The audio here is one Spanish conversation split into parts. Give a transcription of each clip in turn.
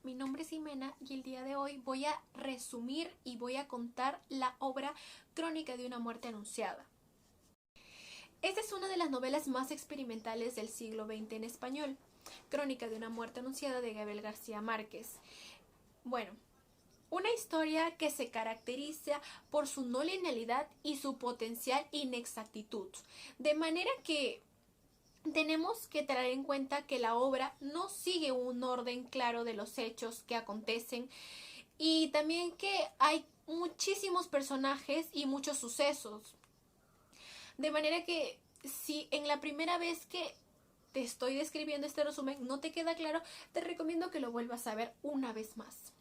mi nombre es Ximena y el día de hoy voy a resumir y voy a contar la obra Crónica de una muerte anunciada. Esta es una de las novelas más experimentales del siglo XX en español, Crónica de una muerte anunciada de Gabriel García Márquez. Bueno, una historia que se caracteriza por su no linealidad y su potencial inexactitud, de manera que tenemos que tener en cuenta que la obra no sigue un orden claro de los hechos que acontecen y también que hay muchísimos personajes y muchos sucesos. De manera que si en la primera vez que te estoy describiendo este resumen no te queda claro, te recomiendo que lo vuelvas a ver una vez más.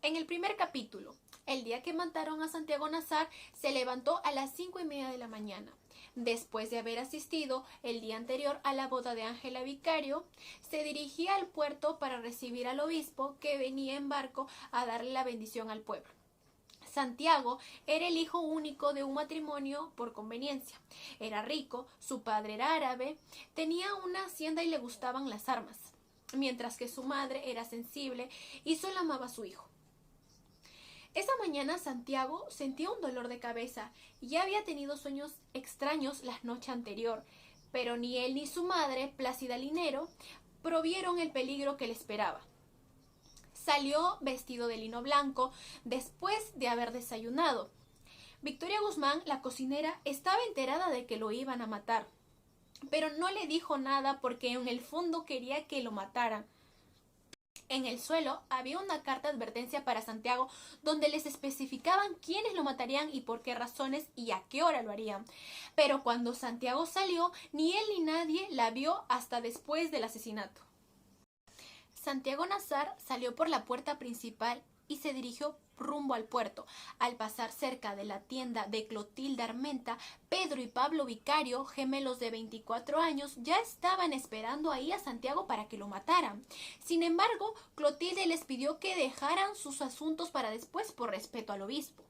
En el primer capítulo, el día que mataron a Santiago Nazar, se levantó a las 5:30 de la mañana. Después de haber asistido el día anterior a la boda de Ángela Vicario, se dirigía al puerto para recibir al obispo que venía en barco a darle la bendición al pueblo. Santiago era el hijo único de un matrimonio por conveniencia. Era rico, su padre era árabe, tenía una hacienda y le gustaban las armas, mientras que su madre era sensible y solo amaba a su hijo. Esa mañana Santiago sentía un dolor de cabeza y ya había tenido sueños extraños la noche anterior, pero ni él ni su madre, Plácida Linero, provieron el peligro que le esperaba. Salió vestido de lino blanco después de haber desayunado. Victoria Guzmán, la cocinera, estaba enterada de que lo iban a matar, pero no le dijo nada porque en el fondo quería que lo mataran. En el suelo había una carta de advertencia para Santiago donde les especificaban quiénes lo matarían y por qué razones y a qué hora lo harían. Pero cuando Santiago salió, ni él ni nadie la vio hasta después del asesinato. Santiago Nazar salió por la puerta principal y se dirigió rumbo al puerto. Al pasar cerca de la tienda de Clotilde Armenta, Pedro y Pablo Vicario, gemelos de 24 años, ya estaban esperando ahí a Santiago para que lo mataran. Sin embargo, Clotilde les pidió que dejaran sus asuntos para después por respeto al obispo.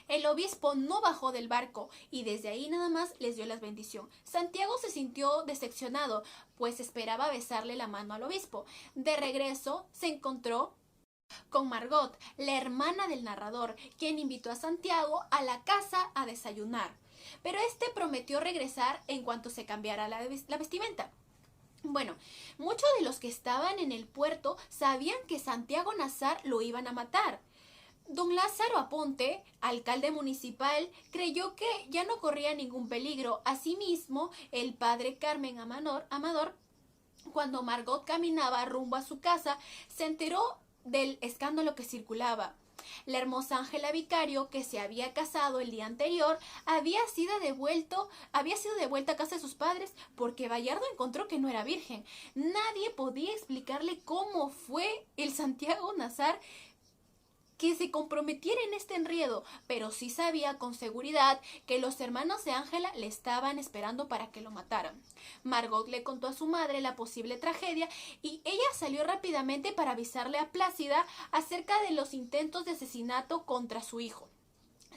El obispo no bajó del barco y desde ahí nada más les dio la bendición. Santiago se sintió decepcionado, pues esperaba besarle la mano al obispo. De regreso se encontró con Margot, la hermana del narrador, quien invitó a Santiago a la casa a desayunar. Pero este prometió regresar en cuanto se cambiara la vestimenta. Bueno, muchos de los que estaban en el puerto sabían que Santiago Nazar lo iban a matar. Don Lázaro Aponte, alcalde municipal, creyó que ya no corría ningún peligro. Asimismo, el padre Carmen Amador, cuando Margot caminaba rumbo a su casa, se enteró del escándalo que circulaba. La hermosa Ángela Vicario, que se había casado el día anterior, había sido devuelta a casa de sus padres porque Bayardo encontró que no era virgen. Nadie podía explicarle cómo fue el Santiago Nazar que se comprometiera en este enredo, pero sí sabía con seguridad que los hermanos de Ángela le estaban esperando para que lo mataran. Margot le contó a su madre la posible tragedia y ella salió rápidamente para avisarle a Plácida acerca de los intentos de asesinato contra su hijo.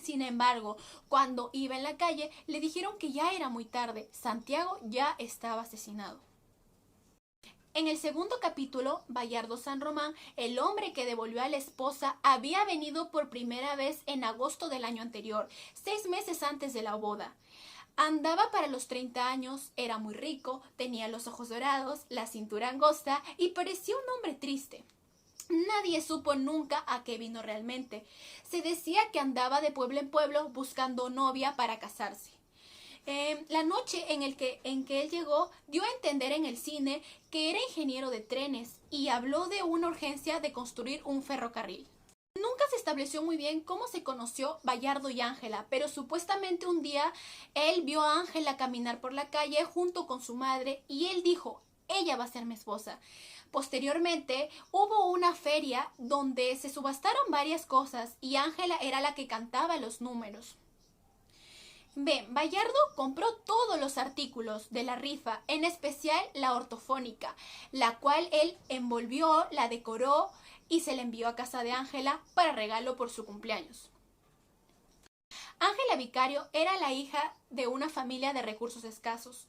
Sin embargo, cuando iba en la calle, le dijeron que ya era muy tarde. Santiago ya estaba asesinado. En el segundo capítulo, Bayardo San Román, el hombre que devolvió a la esposa, había venido por primera vez en agosto del año anterior, 6 meses antes de la boda. Andaba para los 30 años, era muy rico, tenía los ojos dorados, la cintura angosta y parecía un hombre triste. Nadie supo nunca a qué vino realmente. Se decía que andaba de pueblo en pueblo buscando novia para casarse. La noche en que él llegó, dio a entender en el cine que era ingeniero de trenes y habló de una urgencia de construir un ferrocarril. Nunca se estableció muy bien cómo se conoció Bayardo y Ángela, pero supuestamente un día él vio a Ángela caminar por la calle junto con su madre y él dijo, ella va a ser mi esposa. Posteriormente hubo una feria donde se subastaron varias cosas y Ángela era la que cantaba los números. Bayardo compró todos los artículos de la rifa, en especial la ortofónica, la cual él envolvió, la decoró y se la envió a casa de Ángela para regalo por su cumpleaños. Ángela Vicario era la hija de una familia de recursos escasos.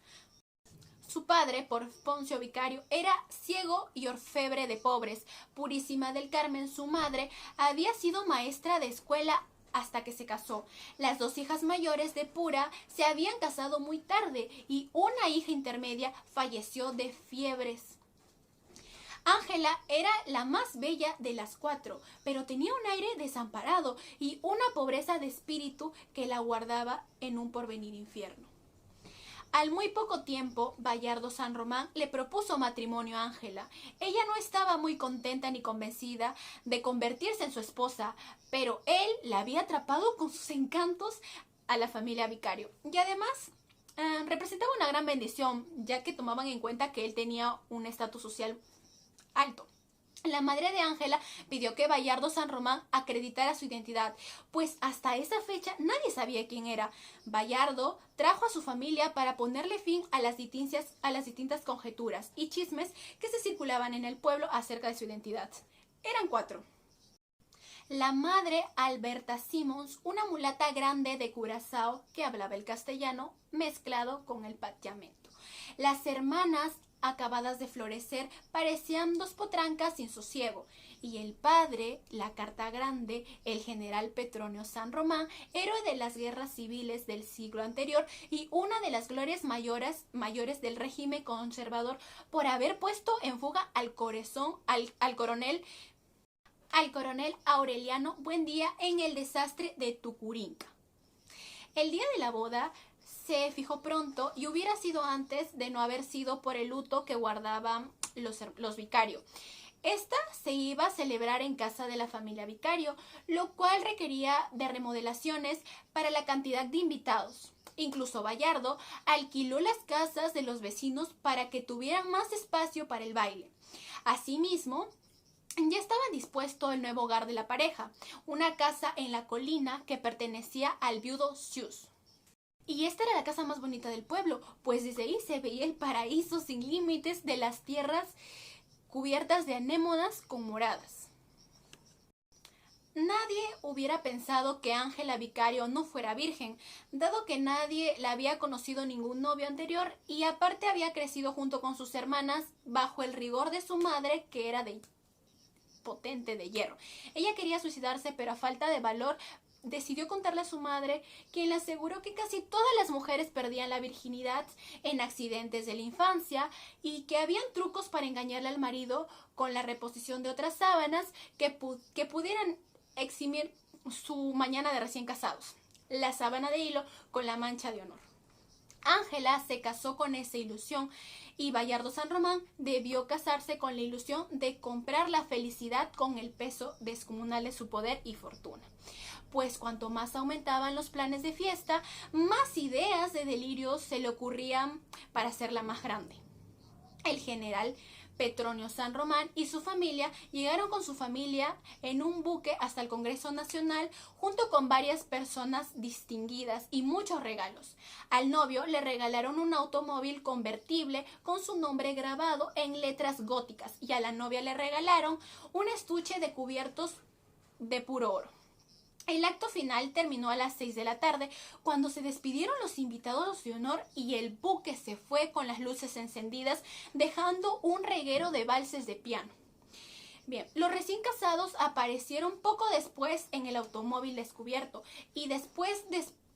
Su padre, por Poncio Vicario, era ciego y orfebre de pobres. Purísima del Carmen, su madre, había sido maestra de escuela hasta que se casó. Las dos hijas mayores de Pura se habían casado muy tarde y una hija intermedia falleció de fiebres. Ángela era la más bella de las cuatro, pero tenía un aire desamparado y una pobreza de espíritu que la guardaba en un porvenir infierno. Al muy poco tiempo, Bayardo San Román le propuso matrimonio a Ángela. Ella no estaba muy contenta ni convencida de convertirse en su esposa, pero él la había atrapado con sus encantos a la familia Vicario. Y además, representaba una gran bendición, ya que tomaban en cuenta que él tenía un estatus social alto. La madre de Ángela pidió que Bayardo San Román acreditara su identidad, pues hasta esa fecha nadie sabía quién era. Bayardo trajo a su familia para ponerle fin a las distintas conjeturas y chismes que se circulaban en el pueblo acerca de su identidad. Eran 4. La madre Alberta Simmons, una mulata grande de Curazao que hablaba el castellano mezclado con el papiamento. Las hermanas, acabadas de florecer, parecían 2 potrancas sin sosiego, y el padre, la carta grande, el general Petronio San Román, héroe de las guerras civiles del siglo anterior y una de las glorias mayores del régimen conservador por haber puesto en fuga al coronel Aureliano Buendía en el desastre de Tucurinca. El día de la boda se fijó pronto y hubiera sido antes de no haber sido por el luto que guardaban los Vicario. Esta se iba a celebrar en casa de la familia Vicario, lo cual requería de remodelaciones para la cantidad de invitados. Incluso Bayardo alquiló las casas de los vecinos para que tuvieran más espacio para el baile. Asimismo, ya estaba dispuesto el nuevo hogar de la pareja, una casa en la colina que pertenecía al viudo Sius. Y esta era la casa más bonita del pueblo, pues desde ahí se veía el paraíso sin límites de las tierras cubiertas de anémonas con moradas. Nadie hubiera pensado que Ángela Vicario no fuera virgen, dado que nadie la había conocido ningún novio anterior y aparte había crecido junto con sus hermanas bajo el rigor de su madre, que era potente de hierro. Ella quería suicidarse, pero a falta de valor decidió contarle a su madre, quien le aseguró que casi todas las mujeres perdían la virginidad en accidentes de la infancia y que habían trucos para engañarle al marido con la reposición de otras sábanas que pudieran eximir su mañana de recién casados. La sábana de hilo con la mancha de honor. Ángela se casó con esa ilusión y Bayardo San Román debió casarse con la ilusión de comprar la felicidad con el peso descomunal de su poder y fortuna. Pues cuanto más aumentaban los planes de fiesta, más ideas de delirio se le ocurrían para hacerla más grande. El general Petronio San Román y su familia llegaron con su familia en un buque hasta el Congreso Nacional junto con varias personas distinguidas y muchos regalos. Al novio le regalaron un automóvil convertible con su nombre grabado en letras góticas y a la novia le regalaron un estuche de cubiertos de puro oro. El acto final terminó a las 6 de la tarde, cuando se despidieron los invitados de honor y el buque se fue con las luces encendidas, dejando un reguero de valses de piano. Bien, los recién casados aparecieron poco después en el automóvil descubierto y después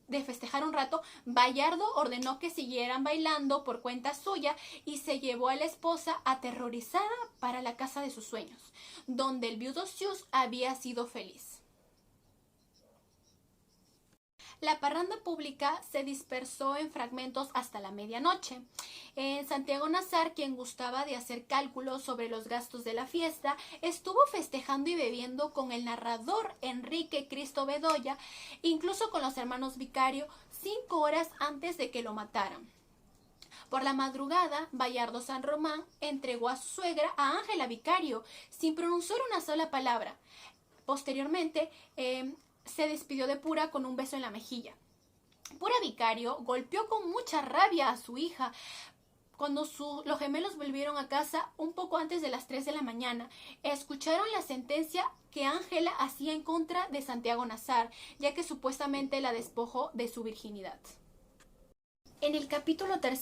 de festejar un rato, Bayardo ordenó que siguieran bailando por cuenta suya y se llevó a la esposa aterrorizada para la casa de sus sueños, donde el viudo Sius había sido feliz. La parranda pública se dispersó en fragmentos hasta la medianoche. Santiago Nazar, quien gustaba de hacer cálculos sobre los gastos de la fiesta, estuvo festejando y bebiendo con el narrador Enrique Cristo Bedoya, incluso con los hermanos Vicario, 5 horas antes de que lo mataran. Por la madrugada, Bayardo San Román entregó a su suegra a Ángela Vicario, sin pronunciar una sola palabra. Posteriormente, se despidió de Pura con un beso en la mejilla. Pura Vicario golpeó con mucha rabia a su hija cuando los gemelos volvieron a casa un poco antes de las 3 de la mañana. Escucharon la sentencia que Ángela hacía en contra de Santiago Nazar, ya que supuestamente la despojó de su virginidad. En el capítulo 3,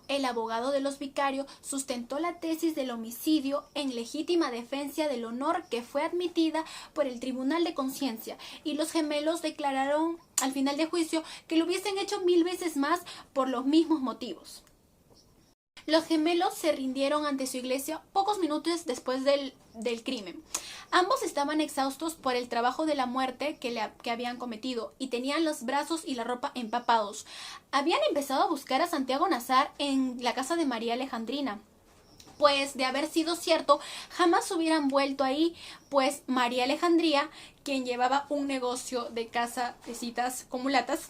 el abogado de los vicarios sustentó la tesis del homicidio en legítima defensa del honor que fue admitida por el Tribunal de Conciencia, y los gemelos declararon al final del juicio que lo hubiesen hecho 1000 veces más por los mismos motivos. Los gemelos se rindieron ante su iglesia pocos minutos después del crimen. Ambos estaban exhaustos por el trabajo de la muerte que habían cometido y tenían los brazos y la ropa empapados. Habían empezado a buscar a Santiago Nazar en la casa de María Alejandrina. Pues de haber sido cierto, jamás hubieran vuelto ahí, pues María Alejandría, quien llevaba un negocio de casa de citas con mulatas,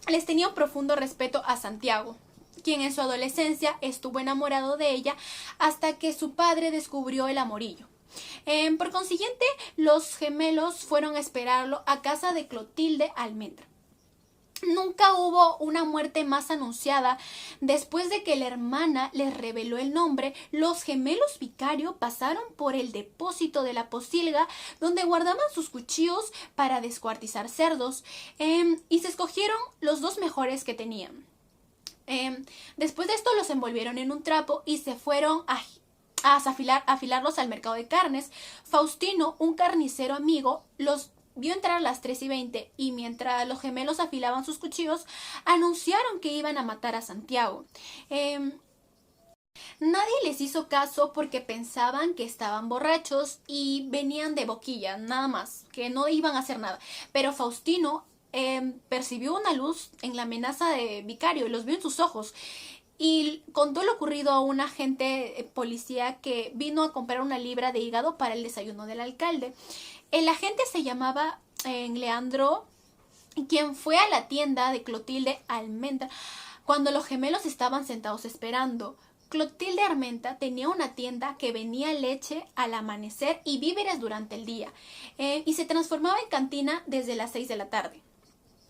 les tenía un profundo respeto a Santiago, quien en su adolescencia estuvo enamorado de ella hasta que su padre descubrió el amorillo. Por consiguiente, los gemelos fueron a esperarlo a casa de Clotilde Almendra. Nunca hubo una muerte más anunciada. Después de que la hermana les reveló el nombre, los gemelos vicario pasaron por el depósito de la posilga donde guardaban sus cuchillos para descuartizar cerdos, y se escogieron los 2 mejores que tenían. Después de esto los envolvieron en un trapo y se fueron a afilarlos al mercado de carnes. Faustino, un carnicero amigo, los vio entrar a las 3:20 y mientras los gemelos afilaban sus cuchillos, anunciaron que iban a matar a Santiago. Nadie les hizo caso porque pensaban que estaban borrachos y venían de boquilla, nada más, que no iban a hacer nada. Pero Faustino percibió una luz en la amenaza de vicario y los vio en sus ojos. Y contó lo ocurrido a un agente policía que vino a comprar 1 libra de hígado para el desayuno del alcalde. El agente se llamaba Leandro, quien fue a la tienda de Clotilde Almendra cuando los gemelos estaban sentados esperando. Clotilde Armenta tenía una tienda que vendía leche al amanecer y víveres durante el día, y se transformaba en cantina desde las 6 de la tarde.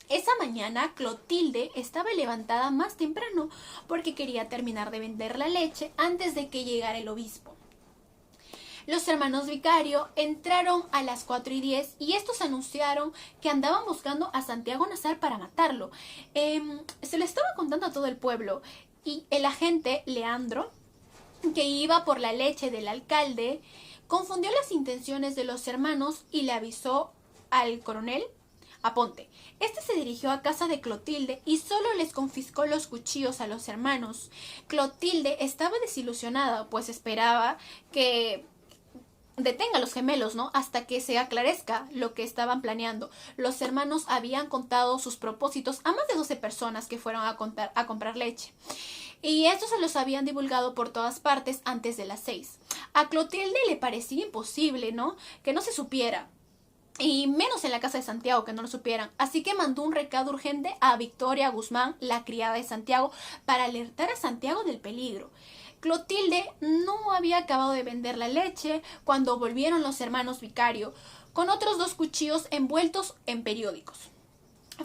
Esa mañana Clotilde estaba levantada más temprano porque quería terminar de vender la leche antes de que llegara el obispo. Los hermanos vicario entraron a las 4:10 y estos anunciaron que andaban buscando a Santiago Nazar para matarlo. Se lo estaba contando a todo el pueblo, y el agente Leandro, que iba por la leche del alcalde, confundió las intenciones de los hermanos y le avisó al coronel Aponte. Este se dirigió a casa de Clotilde y solo les confiscó los cuchillos a los hermanos. Clotilde estaba desilusionada, pues esperaba que detenga a los gemelos, ¿no? Hasta que se aclarezca lo que estaban planeando. Los hermanos habían contado sus propósitos a más de 12 personas que fueron a comprar leche. Y estos se los habían divulgado por todas partes antes de las 6. A Clotilde le parecía imposible, ¿no? Que no se supiera. Y menos en la casa de Santiago, que no lo supieran. Así que mandó un recado urgente a Victoria Guzmán, la criada de Santiago, para alertar a Santiago del peligro. Clotilde no había acabado de vender la leche cuando volvieron los hermanos vicario, con otros 2 cuchillos envueltos en periódicos.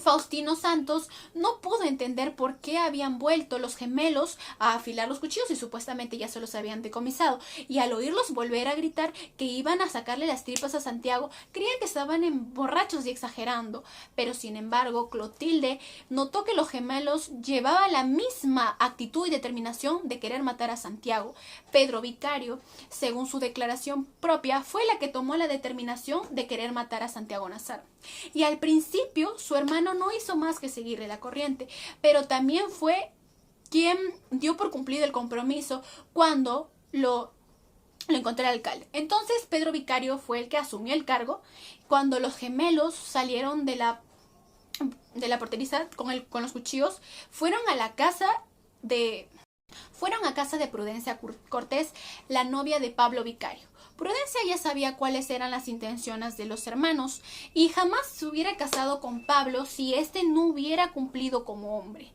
Faustino Santos no pudo entender por qué habían vuelto los gemelos a afilar los cuchillos y supuestamente ya se los habían decomisado, y al oírlos volver a gritar que iban a sacarle las tripas a Santiago, creían que estaban borrachos y exagerando. Pero sin embargo, Clotilde notó que los gemelos llevaban la misma actitud y determinación de querer matar a Santiago. Pedro Vicario, según su declaración propia, fue la que tomó la determinación de querer matar a Santiago Nazar. Y al principio su hermano no hizo más que seguirle la corriente, pero también fue quien dio por cumplido el compromiso cuando lo encontró el alcalde. Entonces Pedro Vicario fue el que asumió el cargo. Cuando los gemelos salieron de la porteriza con los cuchillos, fueron a casa de Prudencia Cortés, la novia de Pablo Vicario. Prudencia ya sabía cuáles eran las intenciones de los hermanos y jamás se hubiera casado con Pablo si éste no hubiera cumplido como hombre.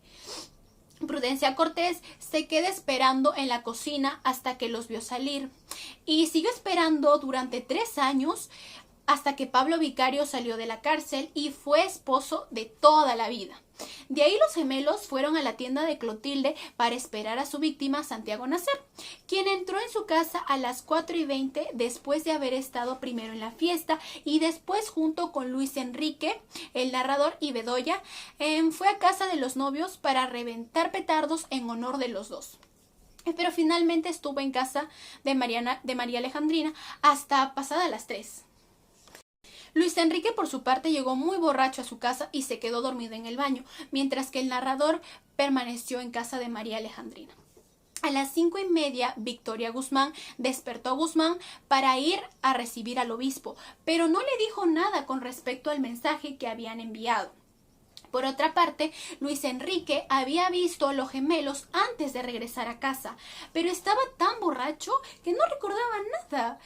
Prudencia Cortés se queda esperando en la cocina hasta que los vio salir y siguió esperando durante 3 años hasta que Pablo Vicario salió de la cárcel y fue esposo de toda la vida. De ahí los gemelos fueron a la tienda de Clotilde para esperar a su víctima, Santiago Nazar, quien entró en su casa a las 4:20 después de haber estado primero en la fiesta y después junto con Luis Enrique, el narrador, y Bedoya, fue a casa de los novios para reventar petardos en honor de los dos. Pero finalmente estuvo en casa de María Alejandrina hasta pasada las 3. Luis Enrique, por su parte, llegó muy borracho a su casa y se quedó dormido en el baño, mientras que el narrador permaneció en casa de María Alejandrina. A las 5:30, Victoria Guzmán despertó a Guzmán para ir a recibir al obispo, pero no le dijo nada con respecto al mensaje que habían enviado. Por otra parte, Luis Enrique había visto a los gemelos antes de regresar a casa, pero estaba tan borracho que no recordaba nada,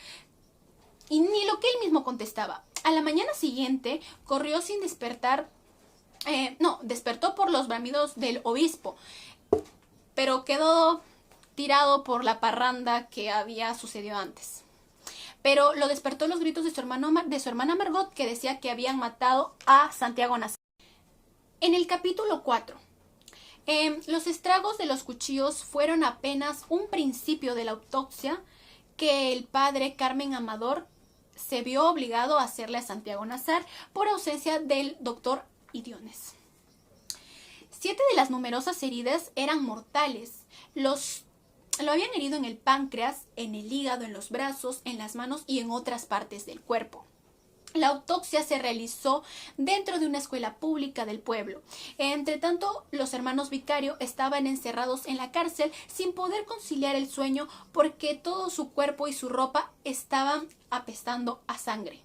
y ni lo que él mismo contestaba. A la mañana siguiente corrió sin despertar, despertó por los bramidos del obispo, pero quedó tirado por la parranda que había sucedido antes. Pero lo despertó los gritos de su hermana Margot, que decía que habían matado a Santiago Nazar. En el capítulo 4, los estragos de los cuchillos fueron apenas un principio de la autopsia que el padre Carmen Amador se vio obligado a hacerle a Santiago Nazar por ausencia del doctor Idiones. 7 de las numerosas heridas eran mortales. Lo habían herido en el páncreas, en el hígado, en los brazos, en las manos y en otras partes del cuerpo. La autopsia se realizó dentro de una escuela pública del pueblo. Entre tanto, los hermanos Vicario estaban encerrados en la cárcel sin poder conciliar el sueño porque todo su cuerpo y su ropa estaban apestando a sangre.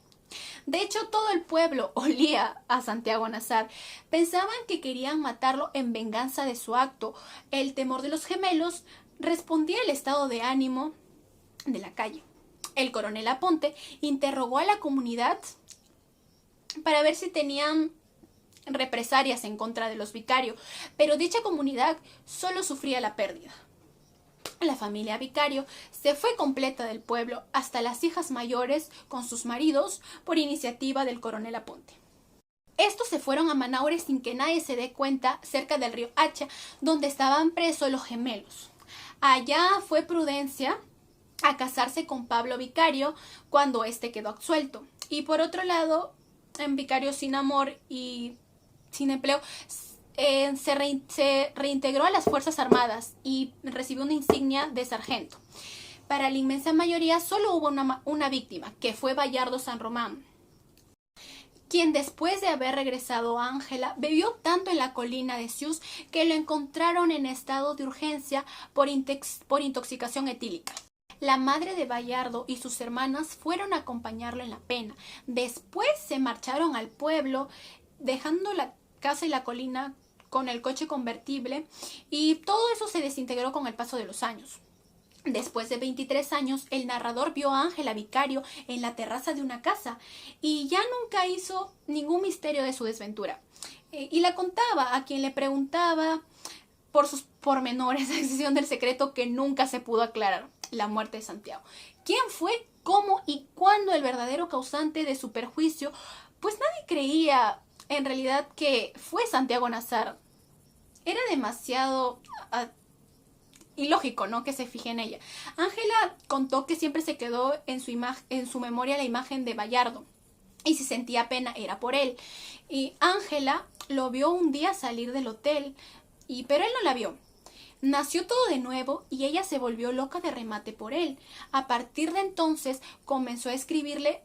De hecho, todo el pueblo olía a Santiago Nazar. Pensaban que querían matarlo en venganza de su acto. El temor de los gemelos respondía al estado de ánimo de la calle. El coronel Aponte interrogó a la comunidad para ver si tenían represalias en contra de los Vicario, pero dicha comunidad solo sufría la pérdida. La familia Vicario se fue completa del pueblo, hasta las hijas mayores con sus maridos, por iniciativa del coronel Aponte. Estos se fueron a Manaure sin que nadie se dé cuenta, cerca del río Hacha, donde estaban presos los gemelos. Allá fue Prudencia a casarse con Pablo Vicario cuando éste quedó absuelto. Y por otro lado, en Vicario, sin amor y sin empleo, se reintegró a las Fuerzas Armadas y recibió una insignia de sargento. Para la inmensa mayoría solo hubo una víctima, que fue Bayardo San Román, quien después de haber regresado a Ángela bebió tanto en la colina de Sius que lo encontraron en estado de urgencia por intoxicación etílica. La madre de Bayardo y sus hermanas fueron a acompañarlo en la pena. Después se marcharon al pueblo, dejando la casa y la colina con el coche convertible, y todo eso se desintegró con el paso de los años. Después de 23 años, el narrador vio a Ángela Vicario en la terraza de una casa y ya nunca hizo ningún misterio de su desventura. Y la contaba a quien le preguntaba por sus pormenores, a excepción del secreto que nunca se pudo aclarar: la muerte de Santiago. ¿Quién fue, cómo y cuándo el verdadero causante de su perjuicio? Pues nadie creía en realidad que fue Santiago Nazar. Era demasiado ilógico, ¿no?, que se fije en ella. Ángela contó que siempre se quedó en su memoria la imagen de Bayardo, y si sentía pena era por él. Y Ángela lo vio un día salir del hotel, pero él no la vio. Nació todo de nuevo y ella se volvió loca de remate por él. A partir de entonces comenzó a escribirle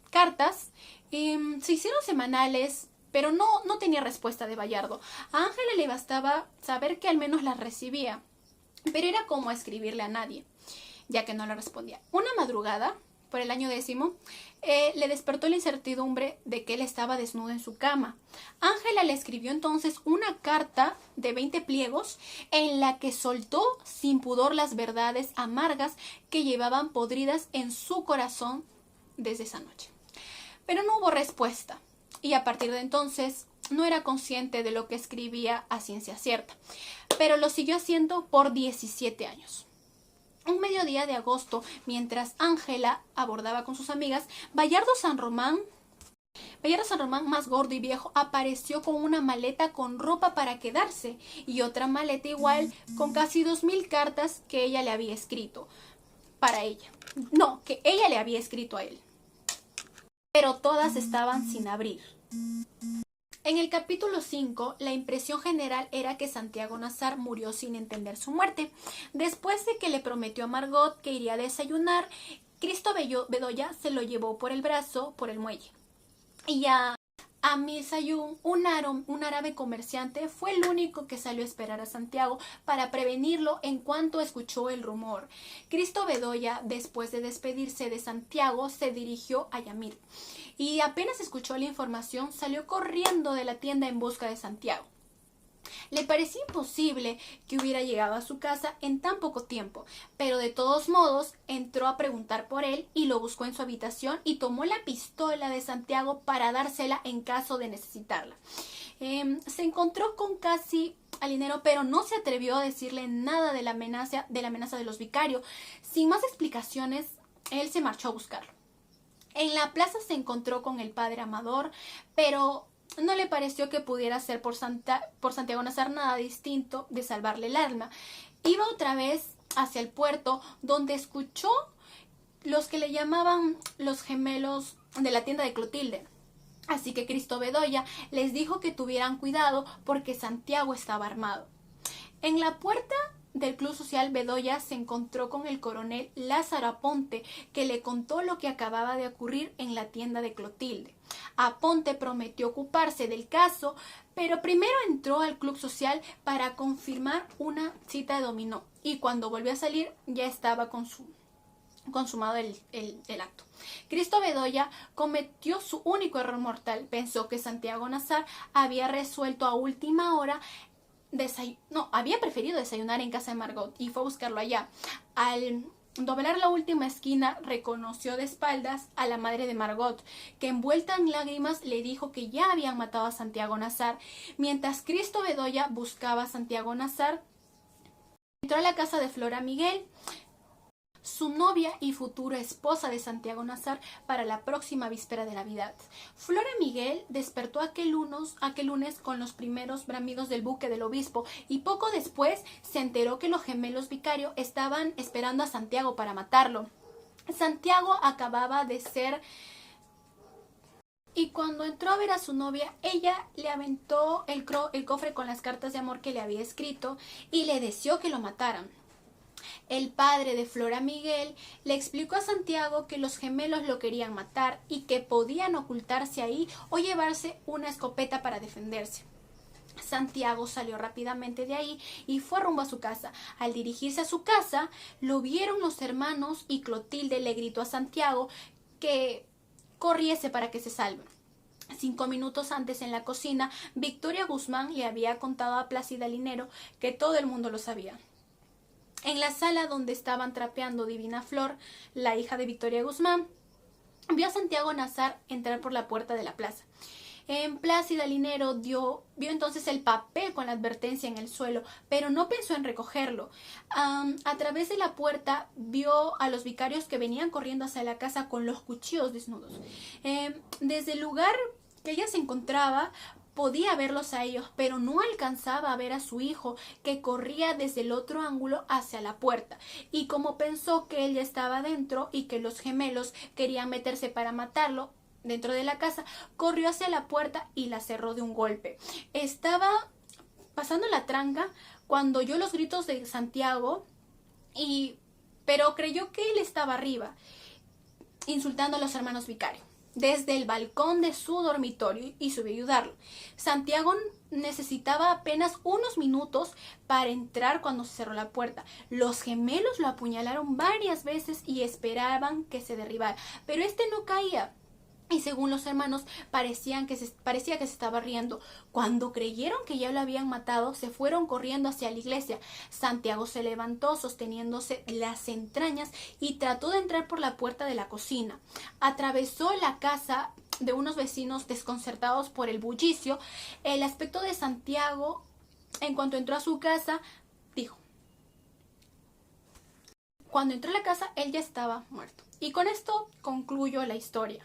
cartas. Se hicieron semanales, pero no tenía respuesta de Bayardo. A Ángela le bastaba saber que al menos las recibía, pero era como escribirle a nadie, ya que no le respondía. Una madrugada, por el año 10, le despertó la incertidumbre de que él estaba desnudo en su cama. Ángela le escribió entonces una carta de 20 pliegos en la que soltó sin pudor las verdades amargas que llevaban podridas en su corazón desde esa noche. Pero no hubo respuesta, y a partir de entonces no era consciente de lo que escribía a ciencia cierta, pero lo siguió haciendo por 17 años. Un mediodía de agosto, mientras Ángela abordaba con sus amigas, Bayardo San Román Mayor de San Román, más gordo y viejo, apareció con una maleta con ropa para quedarse y otra maleta igual con casi 2000 cartas que ella le había escrito para ella. No, que ella le había escrito a él. Pero todas estaban sin abrir. En el capítulo 5, la impresión general era que Santiago Nazar murió sin entender su muerte. Después de que le prometió a Margot que iría a desayunar, Cristo Bedoya se lo llevó por el brazo por el muelle. Y a Misayun, un árabe comerciante, fue el único que salió a esperar a Santiago para prevenirlo en cuanto escuchó el rumor. Cristo Bedoya, después de despedirse de Santiago, se dirigió a Yamil y apenas escuchó la información salió corriendo de la tienda en busca de Santiago. Le parecía imposible que hubiera llegado a su casa en tan poco tiempo, pero de todos modos entró a preguntar por él y lo buscó en su habitación y tomó la pistola de Santiago para dársela en caso de necesitarla. Se encontró con casi Alinero, pero no se atrevió a decirle nada de la amenaza de los vicarios. Sin más explicaciones, él se marchó a buscarlo. En la plaza se encontró con el padre Amador, pero no le pareció que pudiera hacer por Santiago Nazar nada distinto de salvarle el alma. Iba otra vez hacia el puerto, donde escuchó los que le llamaban los gemelos de la tienda de Clotilde. Así que Cristo Bedoya les dijo que tuvieran cuidado porque Santiago estaba armado. En la puerta del Club Social, Bedoya se encontró con el coronel Lázaro Aponte, que le contó lo que acababa de ocurrir en la tienda de Clotilde. Aponte prometió ocuparse del caso, pero primero entró al Club Social para confirmar una cita de dominó, y cuando volvió a salir ya estaba consumado el acto. Cristo Bedoya cometió su único error mortal. Pensó que Santiago Nazar había resuelto a última hora había preferido desayunar en casa de Margot y fue a buscarlo allá. Al doblar la última esquina, reconoció de espaldas a la madre de Margot, que envuelta en lágrimas le dijo que ya habían matado a Santiago Nazar. Mientras Cristo Bedoya buscaba a Santiago Nazar, entró a la casa de Flora Miguel, su novia y futura esposa de Santiago Nazar, para la próxima víspera de Navidad. Flora Miguel despertó aquel lunes con los primeros bramidos del buque del obispo y poco después se enteró que los gemelos vicarios estaban esperando a Santiago para matarlo. Santiago acababa de ser... Y cuando entró a ver a su novia, ella le aventó el cofre con las cartas de amor que le había escrito y le deseó que lo mataran. El padre de Flora Miguel le explicó a Santiago que los gemelos lo querían matar y que podían ocultarse ahí o llevarse una escopeta para defenderse. Santiago salió rápidamente de ahí y fue rumbo a su casa. Al dirigirse a su casa, lo vieron los hermanos y Clotilde le gritó a Santiago que corriese para que se salve. 5 minutos antes, en la cocina, Victoria Guzmán le había contado a Plácida Linero que todo el mundo lo sabía. En la sala donde estaban trapeando Divina Flor, la hija de Victoria Guzmán, vio a Santiago Nazar entrar por la puerta de la plaza. En Plácida Linero vio entonces el papel con la advertencia en el suelo, pero no pensó en recogerlo. A través de la puerta vio a los vicarios que venían corriendo hacia la casa con los cuchillos desnudos. Desde el lugar que ella se encontraba, podía verlos a ellos, pero no alcanzaba a ver a su hijo, que corría desde el otro ángulo hacia la puerta. Y como pensó que él ya estaba dentro y que los gemelos querían meterse para matarlo dentro de la casa, corrió hacia la puerta y la cerró de un golpe. Estaba pasando la tranca cuando oyó los gritos de Santiago, pero creyó que él estaba arriba, insultando a los hermanos vicarios desde el balcón de su dormitorio, y subió a ayudarlo. Santiago necesitaba apenas unos minutos para entrar cuando se cerró la puerta. Los gemelos lo apuñalaron varias veces y esperaban que se derribara, pero este no caía. Y según los hermanos, parecía que se estaba riendo. Cuando creyeron que ya lo habían matado, se fueron corriendo hacia la iglesia. Santiago se levantó sosteniéndose las entrañas y trató de entrar por la puerta de la cocina. Atravesó la casa de unos vecinos desconcertados por el bullicio. El aspecto de Santiago, en cuanto entró a su casa, dijo: cuando entró a la casa, él ya estaba muerto. Y con esto concluyo la historia.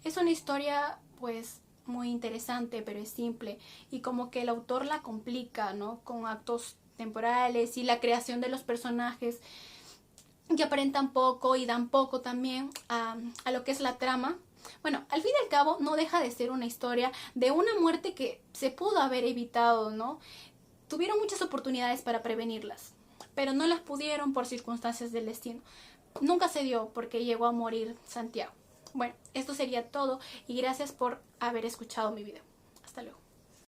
Es una historia pues muy interesante, pero es simple, y como que el autor la complica, ¿no? Con actos temporales y la creación de los personajes que aparentan poco y dan poco también a lo que es la trama. Bueno, al fin y al cabo no deja de ser una historia de una muerte que se pudo haber evitado, ¿no? Tuvieron muchas oportunidades para prevenirlas, pero no las pudieron por circunstancias del destino. Nunca se dio porque llegó a morir Santiago. Bueno, esto sería todo y gracias por haber escuchado mi video. Hasta luego.